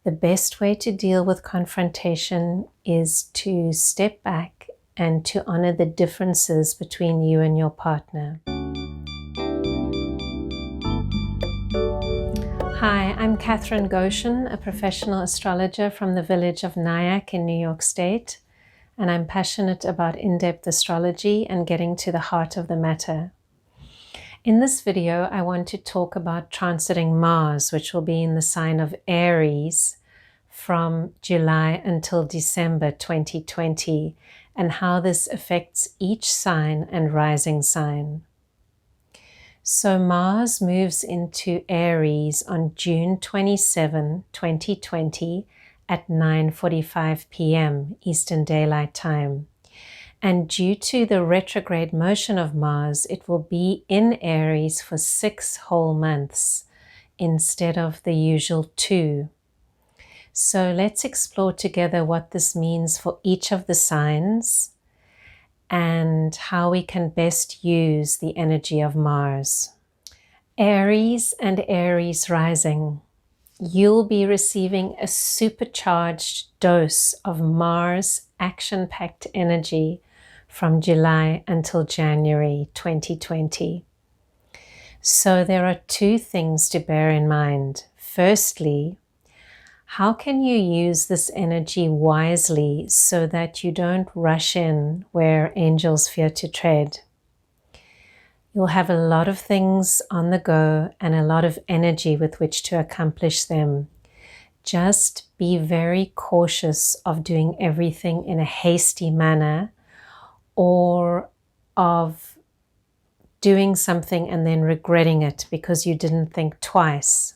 The best way to deal with confrontation is to step back and to honor the differences between you and your partner. Hi, I'm Catherine Goshen, a professional astrologer from the village of Nyack in New York State, and I'm passionate about in-depth astrology and getting to the heart of the matter. In this video, I want to talk about transiting Mars, which will be in the sign of Aries from July until December 2020, and how this affects each sign and rising sign. So Mars moves into Aries on June 27, 2020 at 9:45 p.m. Eastern Daylight Time. And due to the retrograde motion of Mars, it will be in Aries for 6 whole months instead of the usual 2. So let's explore together what this means for each of the signs and how we can best use the energy of Mars. Aries and Aries rising. You'll be receiving a supercharged dose of Mars action-packed energy from July until January 2020. So there are 2 things to bear in mind. Firstly, how can you use this energy wisely so that you don't rush in where angels fear to tread? You'll have a lot of things on the go and a lot of energy with which to accomplish them. Just be very cautious of doing everything in a hasty manner, or of doing something and then regretting it because you didn't think twice.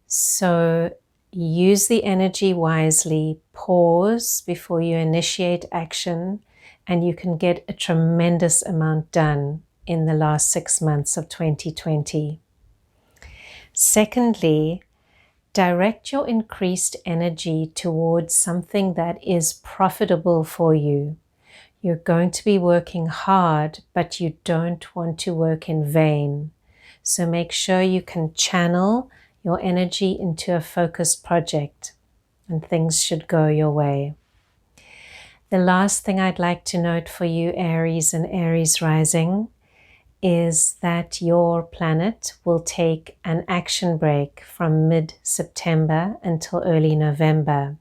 So use the energy wisely, pause before you initiate action, and you can get a tremendous amount done in the last 6 months of 2020. Secondly, direct your increased energy towards something that is profitable for you. You're going to be working hard, but you don't want to work in vain. So make sure you can channel your energy into a focused project, and things should go your way. The last thing I'd like to note for you, Aries and Aries rising, is that your planet will take an action break from mid-September until early November.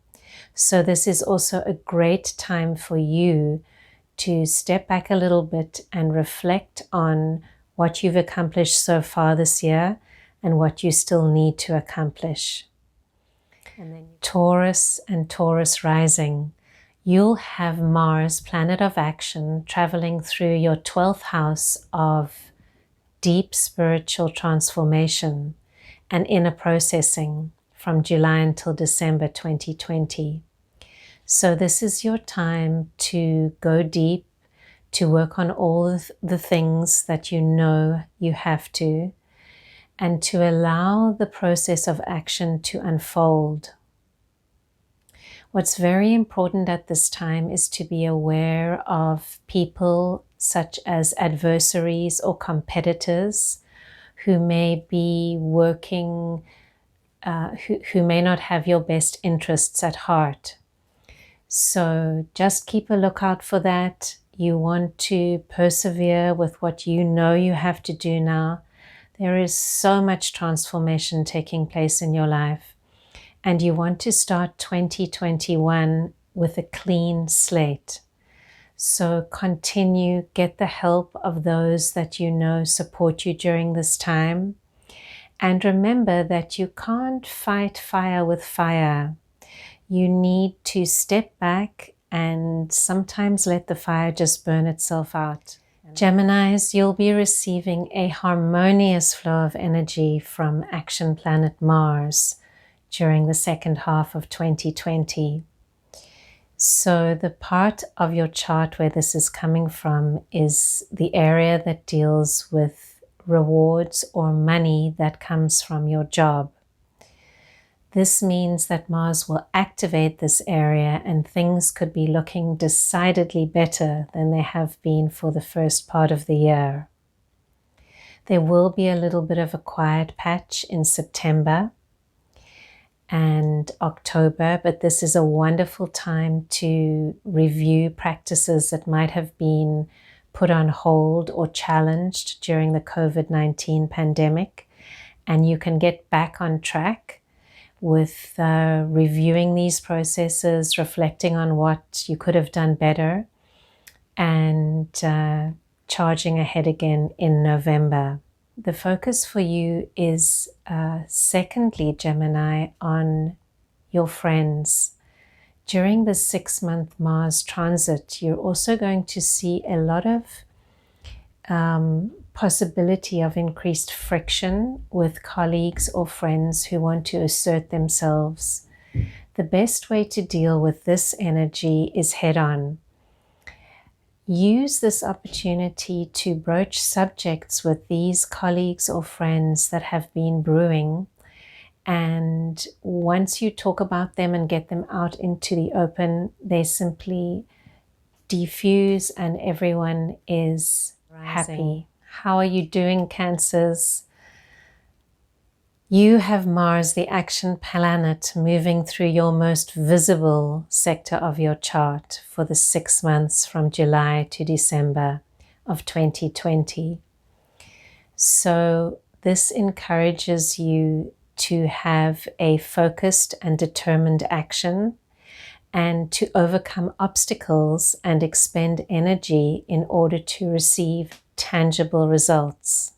So this is also a great time for you to step back a little bit and reflect on what you've accomplished so far this year and what you still need to accomplish. And then Taurus and Taurus rising. You'll have Mars, planet of action, traveling through your 12th house of deep spiritual transformation and inner processing from July until December 2020. So this is your time to go deep, to work on all the things that you know you have to, and to allow the process of action to unfold. What's very important at this time is to be aware of people such as adversaries or competitors who may be working, who may not have your best interests at heart. So just keep a lookout for that. You want to persevere with what you know you have to do now. There is so much transformation taking place in your life. And you want to start 2021 with a clean slate. So continue, get the help of those that you know support you during this time. And remember that you can't fight fire with fire. You need to step back and sometimes let the fire just burn itself out. Geminis, you'll be receiving a harmonious flow of energy from action planet Mars during the second half of 2020. So the part of your chart where this is coming from is the area that deals with rewards or money that comes from your job. This means that Mars will activate this area and things could be looking decidedly better than they have been for the first part of the year. There will be a little bit of a quiet patch in September, and October, but this is a wonderful time to review practices that might have been put on hold or challenged during the COVID-19 pandemic. And you can get back on track with reviewing these processes, reflecting on what you could have done better, and charging ahead again in November. The focus for you is, secondly, Gemini, on your friends. During the 6-month Mars transit, you're also going to see a lot of possibility of increased friction with colleagues or friends who want to assert themselves. The best way to deal with this energy is head-on. Use this opportunity to broach subjects with these colleagues or friends that have been brewing. And once you talk about them and get them out into the open, they simply diffuse and everyone is happy. How are you doing, Cancers? You have Mars, the action planet, moving through your most visible sector of your chart for the 6 months from July to December of 2020. So this encourages you to have a focused and determined action and to overcome obstacles and expend energy in order to receive tangible results.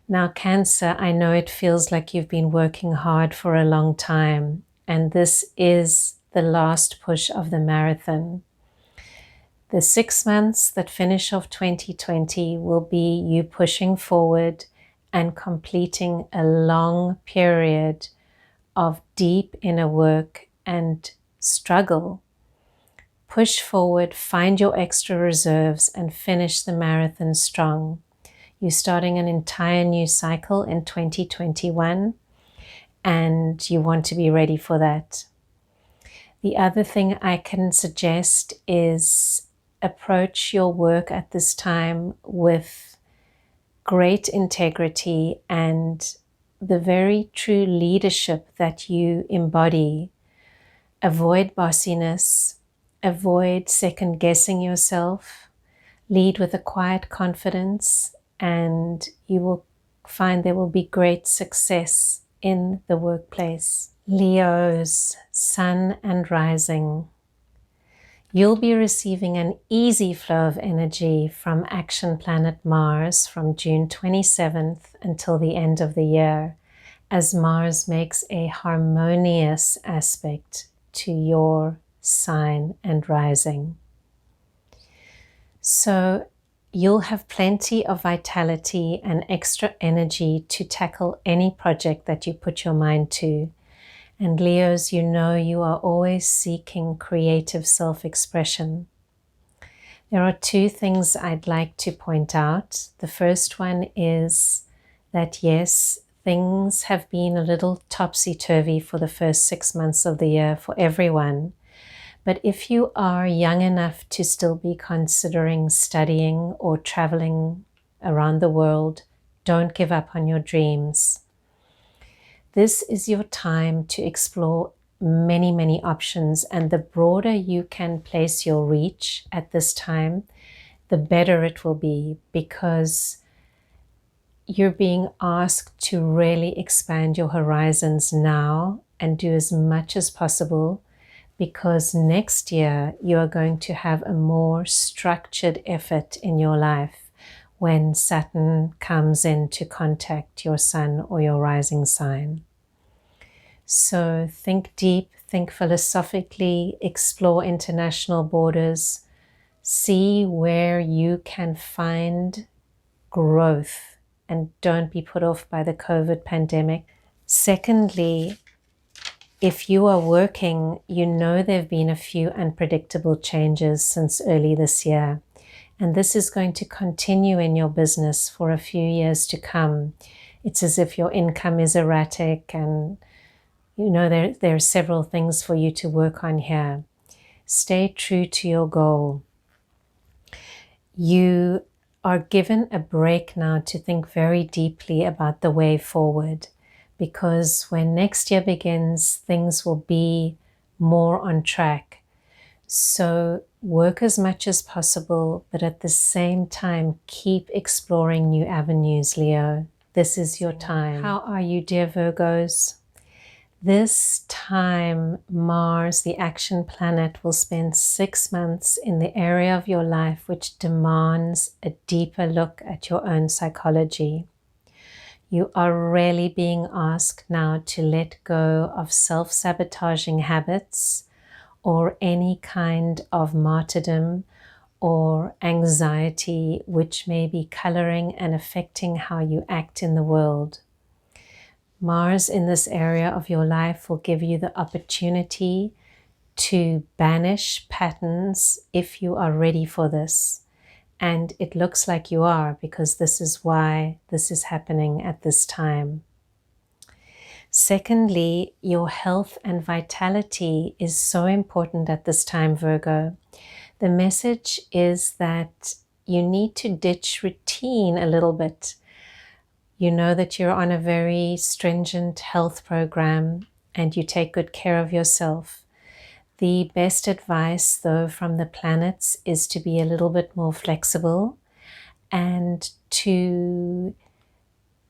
Now, Cancer, I know it feels like you've been working hard for a long time, and this is the last push of the marathon. The 6 months that finish off 2020 will be you pushing forward and completing a long period of deep inner work and struggle. Push forward, find your extra reserves, and finish the marathon strong. You're starting an entire new cycle in 2021, and you want to be ready for that. The other thing I can suggest is approach your work at this time with great integrity and the very true leadership that you embody. Avoid bossiness, avoid second-guessing yourself, lead with a quiet confidence, and you will find there will be great success in the workplace. Leos, Sun and Rising. You'll be receiving an easy flow of energy from action planet Mars from June 27th until the end of the year, as Mars makes a harmonious aspect to your sign and rising. So you'll have plenty of vitality and extra energy to tackle any project that you put your mind to. And Leos, you know you are always seeking creative self-expression. There are 2 things I'd like to point out. The first one is that yes, things have been a little topsy-turvy for the first 6 months of the year for everyone. But if you are young enough to still be considering studying or traveling around the world, don't give up on your dreams. This is your time to explore many, many options, and the broader you can place your reach at this time, the better it will be, because you're being asked to really expand your horizons now and do as much as possible, because next year you are going to have a more structured effort in your life when Saturn comes in to contact your sun or your rising sign. So think deep, think philosophically, explore international borders, see where you can find growth, and don't be put off by the COVID pandemic. Secondly, if you are working, you know there have been a few unpredictable changes since early this year. And this is going to continue in your business for a few years to come. It's as if your income is erratic, and you know there are several things for you to work on here. Stay true to your goal. You are given a break now to think very deeply about the way forward. because when next year begins, things will be more on track. So work as much as possible, but at the same time, keep exploring new avenues, Leo. This is your time. How are you, dear Virgos? This time, Mars, the action planet, will spend 6 months in the area of your life which demands a deeper look at your own psychology. You are really being asked now to let go of self-sabotaging habits or any kind of martyrdom or anxiety which may be coloring and affecting how you act in the world. Mars in this area of your life will give you the opportunity to banish patterns if you are ready for this. And it looks like you are, because this is why this is happening at this time. Secondly, your health and vitality is so important at this time, Virgo. The message is that you need to ditch routine a little bit. You know that you're on a very stringent health program and you take good care of yourself. The best advice, though, from the planets is to be a little bit more flexible and to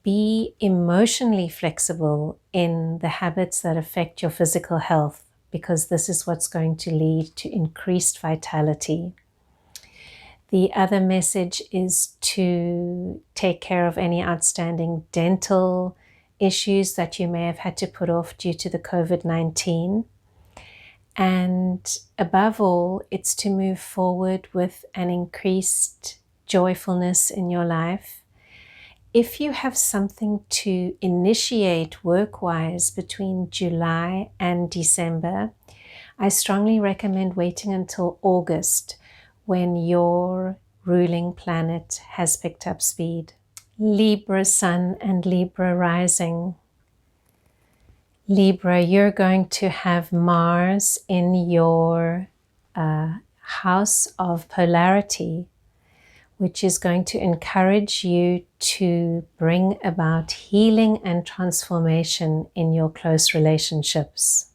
be emotionally flexible in the habits that affect your physical health, because this is what's going to lead to increased vitality. The other message is to take care of any outstanding dental issues that you may have had to put off due to the COVID-19. And above all, it's to move forward with an increased joyfulness in your life. If you have something to initiate work-wise between July and December, I strongly recommend waiting until August, when your ruling planet has picked up speed. Libra Sun and Libra Rising. Libra, you're going to have Mars in your house of polarity, which is going to encourage you to bring about healing and transformation in your close relationships.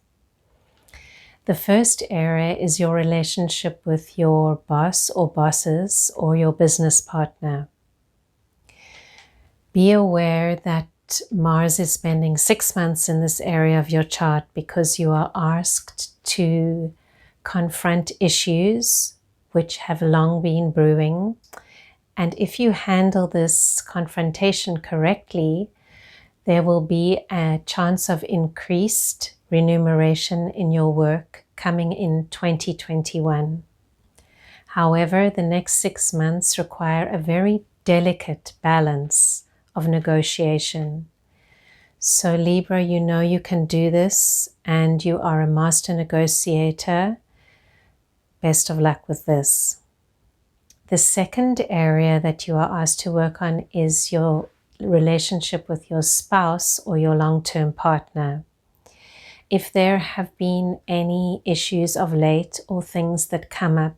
The first area is your relationship with your boss or bosses or your business partner. Be aware that Mars is spending 6 months in this area of your chart because you are asked to confront issues which have long been brewing. And if you handle this confrontation correctly, there will be a chance of increased remuneration in your work coming in 2021. However, the next 6 months require a very delicate balance of negotiation. So Libra, you know you can do this and you are a master negotiator. Best of luck with this. The second area that you are asked to work on is your relationship with your spouse or your long-term partner. If there have been any issues of late or things that come up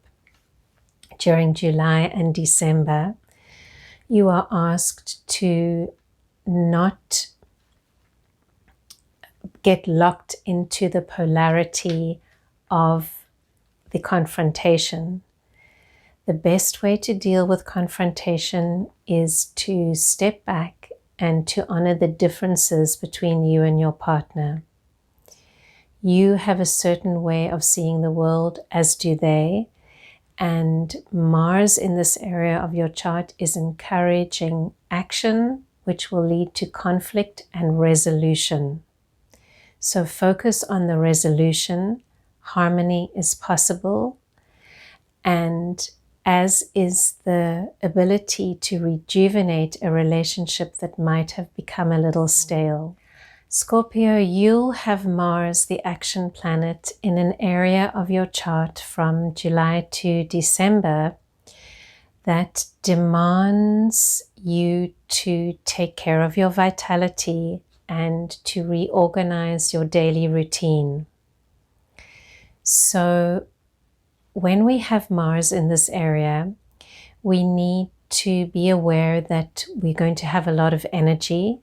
during July and December, you are asked to not get locked into the polarity of the confrontation. The best way to deal with confrontation is to step back and to honor the differences between you and your partner. You have a certain way of seeing the world, as do they, and Mars in this area of your chart is encouraging action, which will lead to conflict and resolution. So focus on the resolution. Harmony is possible, and as is the ability to rejuvenate a relationship that might have become a little stale. Scorpio, you'll have Mars, the action planet, in an area of your chart from July to December that demands you to take care of your vitality and to reorganize your daily routine. So when we have Mars in this area, we need to be aware that we're going to have a lot of energy,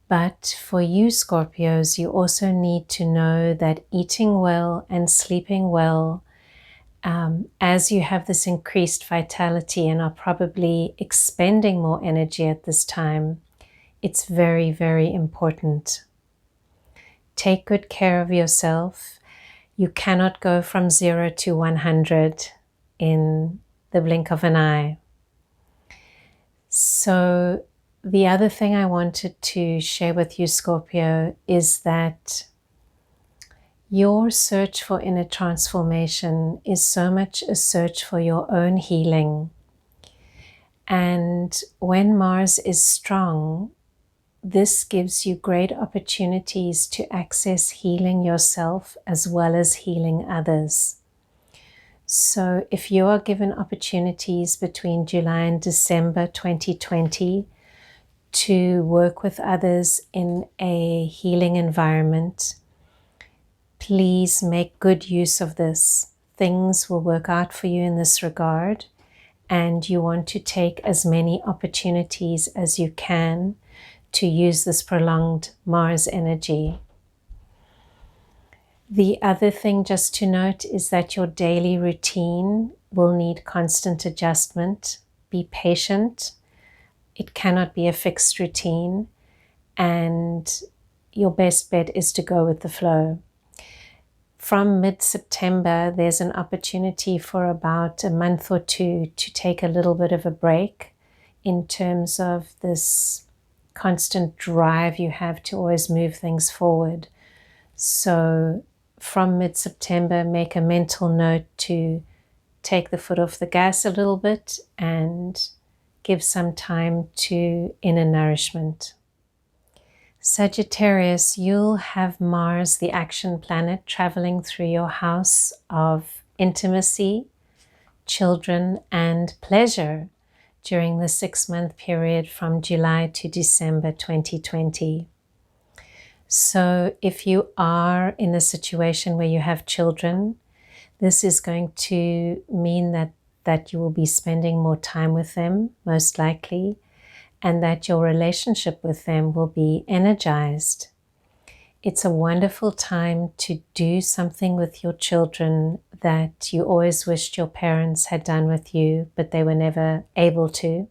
But for you Scorpios, you also need to know that eating well and sleeping well, as you have this increased vitality and are probably expending more energy at this time, it's very, very important. Take good care of yourself. You cannot go from 0 to 100 in the blink of an eye. So the other thing I wanted to share with you, Scorpio, is that your search for inner transformation is so much a search for your own healing. And when Mars is strong, this gives you great opportunities to access healing yourself as well as healing others. So if you are given opportunities between July and December 2020 to work with others in a healing environment, please make good use of this. Things will work out for you in this regard, and you want to take as many opportunities as you can to use this prolonged Mars energy. The other thing just to note is that your daily routine will need constant adjustment. Be patient. It cannot be a fixed routine, and your best bet is to go with the flow. From mid-September, there's an opportunity for about a month or two to take a little bit of a break in terms of this constant drive you have to always move things forward. So from mid-September, make a mental note to take the foot off the gas a little bit and give some time to inner nourishment. Sagittarius, you'll have Mars, the action planet, traveling through your house of intimacy, children, and pleasure during the 6-month period from July to December 2020. So if you are in a situation where you have children, this is going to mean that you will be spending more time with them, most likely, and that your relationship with them will be energized. It's a wonderful time to do something with your children that you always wished your parents had done with you, but they were never able to.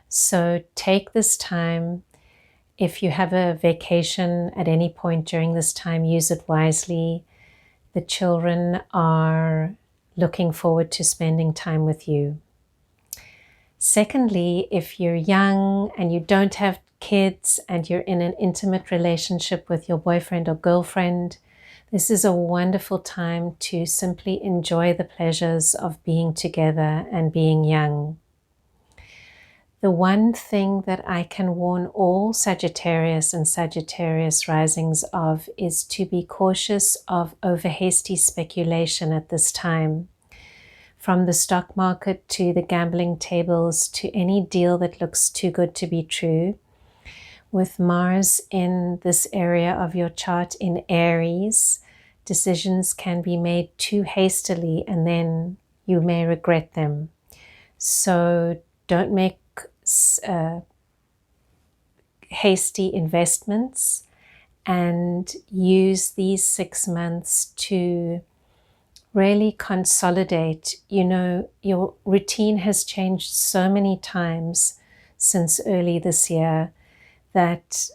So take this time. If you have a vacation at any point during this time, use it wisely. The children are looking forward to spending time with you. Secondly, if you're young and you don't have kids and you're in an intimate relationship with your boyfriend or girlfriend, this is a wonderful time to simply enjoy the pleasures of being together and being young. The one thing that I can warn all Sagittarius and Sagittarius risings of is to be cautious of over hasty speculation at this time. From the stock market to the gambling tables to any deal that looks too good to be true. With Mars in this area of your chart in Aries, decisions can be made too hastily and then you may regret them. So don't make hasty investments, and use these 6 months to really consolidate. You know, your routine has changed so many times since early this year that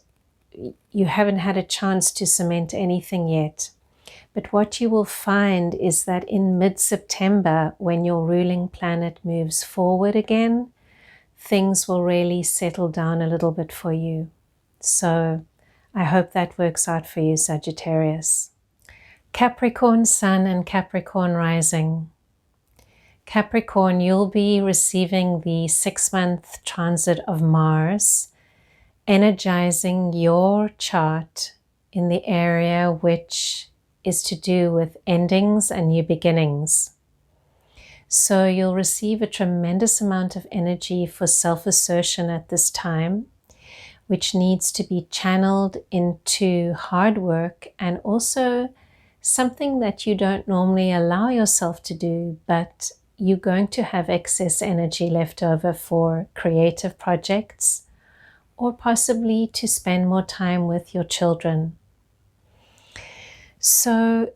you haven't had a chance to cement anything yet. But what you will find is that in mid-September, when your ruling planet moves forward again, things will really settle down a little bit for you. So I hope that works out for you, Sagittarius. Capricorn Sun and Capricorn Rising. Capricorn, you'll be receiving the 6-month transit of Mars, energizing your chart in the area which is to do with endings and new beginnings. So you'll receive a tremendous amount of energy for self-assertion at this time, which needs to be channeled into hard work and also something that you don't normally allow yourself to do, but you're going to have excess energy left over for creative projects or possibly to spend more time with your children. So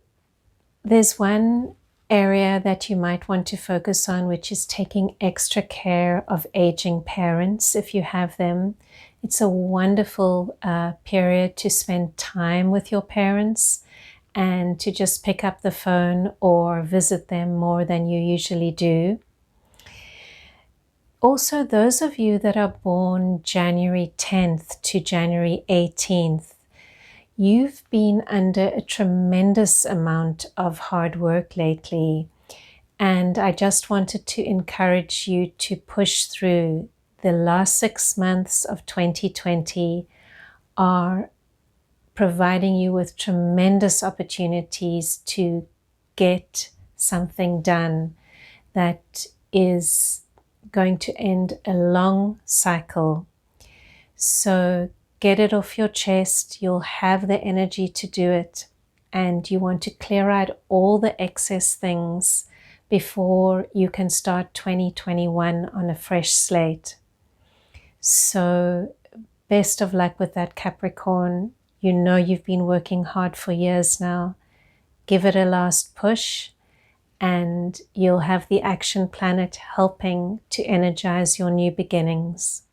there's one area that you might want to focus on, which is taking extra care of aging parents if you have them. It's a wonderful period to spend time with your parents and to just pick up the phone or visit them more than you usually do. Also, those of you that are born January 10th to January 18th, you've been under a tremendous amount of hard work lately, and I just wanted to encourage you to push through. The last 6 months of 2020 are providing you with tremendous opportunities to get something done that is going to end a long cycle. So get it off your chest. You'll have the energy to do it, and you want to clear out all the excess things before you can start 2021 on a fresh slate. So best of luck with that, Capricorn. You know you've been working hard for years now. Give it a last push, and you'll have the action planet helping to energize your new beginnings.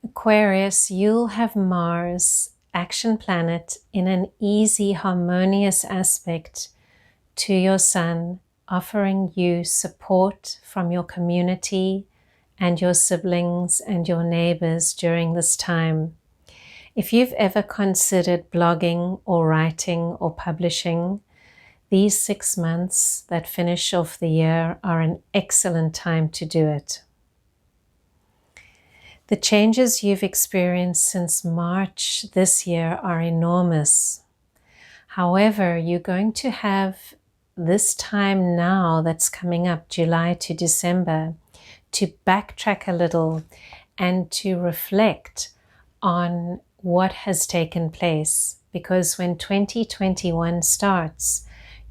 Aquarius, you'll have Mars, action planet, in an easy, harmonious aspect to your Sun, offering you support from your community and your siblings and your neighbors during this time. If you've ever considered blogging or writing or publishing, these 6 months that finish off the year are an excellent time to do it. The changes you've experienced since March this year are enormous. However, you're going to have this time now that's coming up, July to December, to backtrack a little and to reflect on what has taken place. Because when 2021 starts,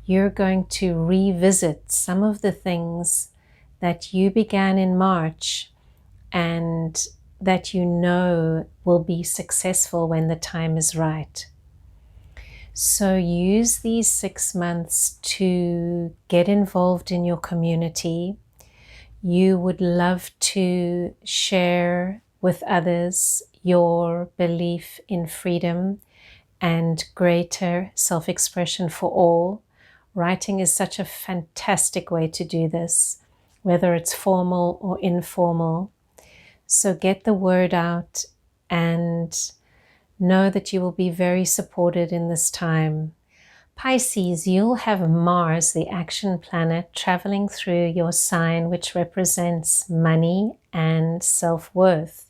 you're going to revisit some of the things that you began in March and that you know will be successful when the time is right. So use these 6 months to get involved in your community. You would love to share with others your belief in freedom and greater self-expression for all. Writing is such a fantastic way to do this, whether it's formal or informal. So get the word out and know that you will be very supported in this time. Pisces, you'll have Mars, the action planet, traveling through your sign, which represents money and self-worth,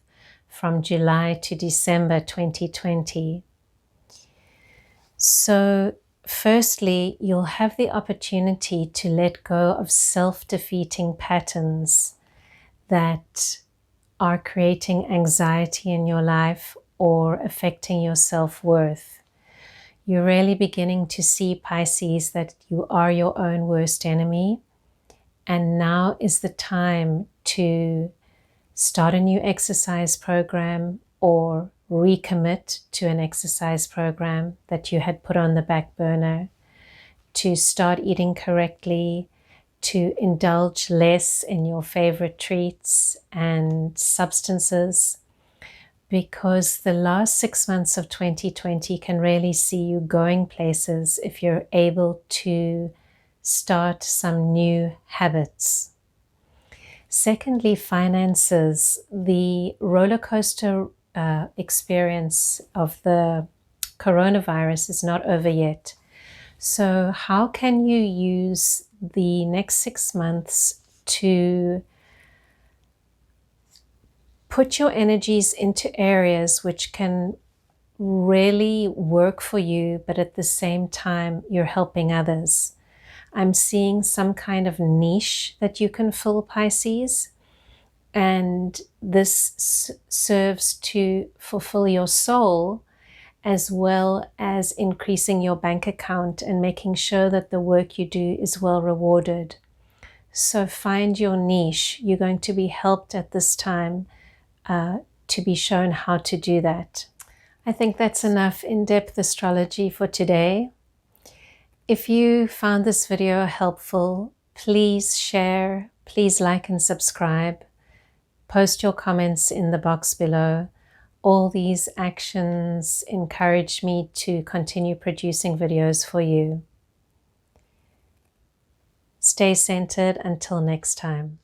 from July to December 2020. So firstly, you'll have the opportunity to let go of self-defeating patterns that are creating anxiety in your life or affecting your self-worth. You're really beginning to see, Pisces, that you are your own worst enemy. And now is the time to start a new exercise program or recommit to an exercise program that you had put on the back burner, to start eating correctly, to indulge less in your favorite treats and substances, because the last 6 months of 2020 can really see you going places if you're able to start some new habits. Secondly, finances. The roller coaster experience of the coronavirus is not over yet. So how can you use the next 6 months to put your energies into areas which can really work for you, but at the same time you're helping others? I'm seeing some kind of niche that you can fill, Pisces, and this serves to fulfill your soul as well as increasing your bank account and making sure that the work you do is well rewarded. So find your niche. You're going to be helped at this time to be shown how to do that. I think that's enough in-depth astrology for today. If you found this video helpful, please share, please like and subscribe. Post your comments in the box below. All these actions encourage me to continue producing videos for you. Stay centered until next time.